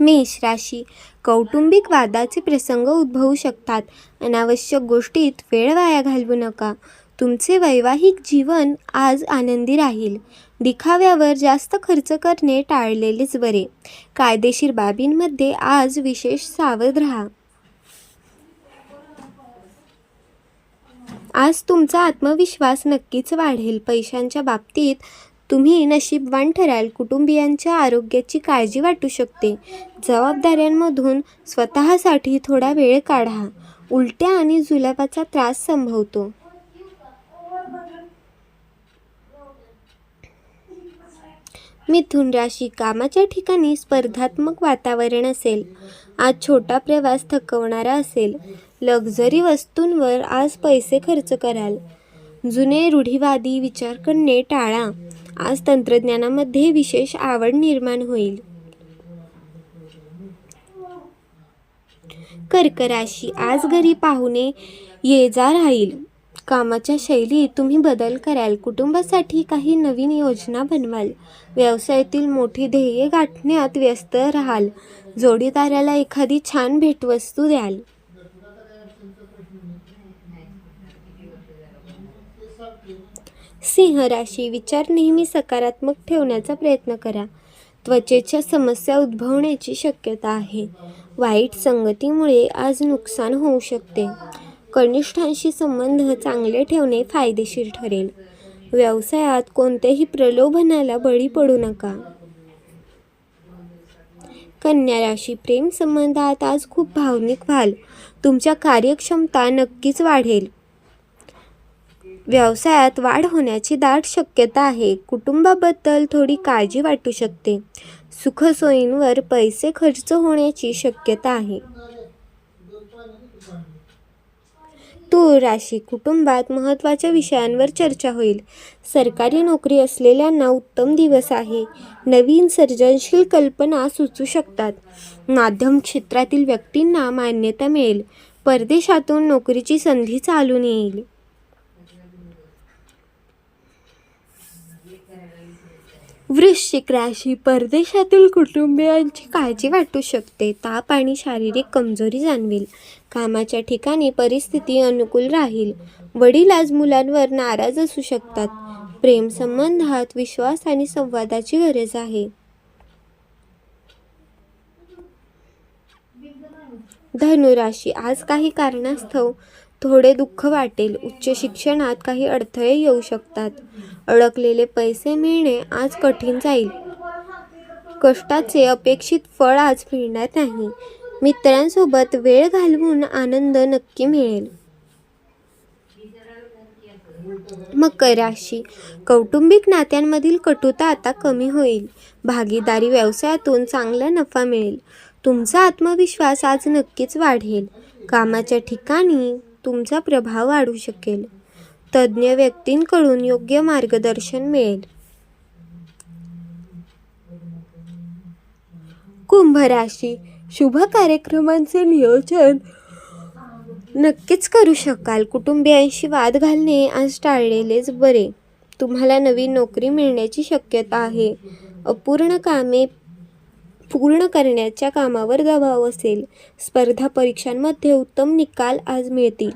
मेष राशी, कौटुंबिक वादाचे प्रसंग उद्भवू शकतात. अनावश्यक गोष्टीत वेळ वाया घालवू नका. तुमचे वैवाहिक जीवन आज आनंदी राहील. दिखाव्यावर जास्त खर्च करणे टाळलेलेच बरे. कायदेशीर बाबींमध्ये आज विशेष सावध राहा. आज तुमचा आत्मविश्वास नक्कीच वाढेल. पैशांच्या बाबतीत तुम्ही नशीबवान ठराल. कुटुंबियांच्या आरोग्याची काळजी वाटू शकते. जबाबदाऱ्यांमधून स्वतःसाठी थोडा वेळ काढा. उलट्या आणि जुलाबाचा त्रास संभवतो. मिथुन राशी, कामाच्या ठिकाणी स्पर्धात्मक वातावरण असेल. आज छोटा प्रवास थकवणारा असेल. लक्झरी वस्तूंवर आज पैसे खर्च कराल. जुने रूढिवादी विचार करणे टाळा. आज तंत्रज्ञानामध्ये विशेष आवड निर्माण होईल. कर्क राशी, आज घरी पाहुणे ये जा राहील. कामाच्या शैलीत तुम्ही बदल कराल. कुटुंबासाठी काही नवीन योजना बनवाल. व्यवसायातील मोठी ध्येये गाठण्यात व्यस्त राहाल. जोडीदाराला एखादी छान भेटवस्तू द्याल. सिंह राशी, विचार नेहमी सकारात्मक ठेवण्याचा प्रयत्न करा. त्वचेच्या समस्या उद्भवण्याची शक्यता आहे. वाईट संगतीमुळे आज नुकसान होऊ शकते. कनिष्ठांशी संबंध चांगले ठेवणे फायदेशीर ठरेल. व्यवसायात कोणत्याही प्रलोभनाला बळी पडू नका. कन्या राशी, प्रेम संबंधात आज खूप भावनिक व्हाल. तुमच्या कार्यक्षमता नक्कीच वाढेल. व्यवसायात वाढ होण्याची दाट शक्यता आहे. कुटुंबाबद्दल थोडी काळजी वाटू शकते. सुखसोयींवर पैसे खर्च होण्याची शक्यता आहे. तूळ राशी, कुटुंबात महत्त्वाच्या विषयांवर चर्चा होईल. सरकारी नोकरी असलेल्यांना उत्तम दिवस आहे. नवीन सर्जनशील कल्पना सुचू शकतात. माध्यम क्षेत्रातील व्यक्तींना मान्यता मिळेल. परदेशातून नोकरीची संधी चालून येईल. वृश्चिक राशी, परदेशातील कुटुंबियांची काळजी वाटू शकते. ताप आणि शारीरिक कमजोरी जाणवेल. कामाच्या ठिकाणी परिस्थिती अनुकूल राहील. वडील आज मुलांवर नाराज असू शकतात. प्रेम संबंधात विश्वास आणि संवादाची गरज आहे. धनुराशी, आज काही कारणास्तव थोडे दुःख वाटेल. उच्च शिक्षणात काही अडथळे येऊ शकतात. अडकलेले पैसे मिळणे आज कठीण जाईल. कष्टाचे अपेक्षित फळ आज मिळणार नाही. मित्रांसोबत वेळ घालवून आनंद नक्की मिळेल. मकर राशी, कौटुंबिक नात्यांमधील कटुता आता कमी होईल. भागीदारी व्यवसायातून चांगला नफा मिळेल. तुमचा आत्मविश्वास आज नक्कीच वाढेल. कामाच्या ठिकाणी तुमचा प्रभाव वाढू शकेल. तज्ज्ञ व्यक्तींकडून योग्य मार्गदर्शन मिळेल. कुंभ राशी, शुभ कार्यक्रमांचे नियोजन नक्कीच करू शकाल. कुटुंबियांशी वाद घालणे आज टाळलेलेच बरे. तुम्हाला नवीन नोकरी मिळण्याची शक्यता आहे. अपूर्ण कामे पूर्ण करण्याच्या कामावर दबाव असेल. स्पर्धा परीक्षांमध्ये उत्तम निकाल आज मिळतील.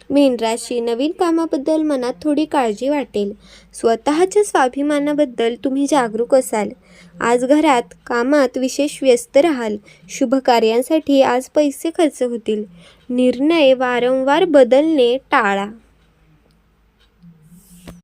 मीन राशी, नवीन कामाबद्दल मनात थोडी काळजी वाटेल. स्वतःच्या स्वाभिमानाबद्दल तुम्ही जागरूक असाल. आज घरात कामात विशेष व्यस्त राहाल. शुभ कार्यांसाठी आज पैसे खर्च होतील. निर्णय वारंवार बदलणे टाळा.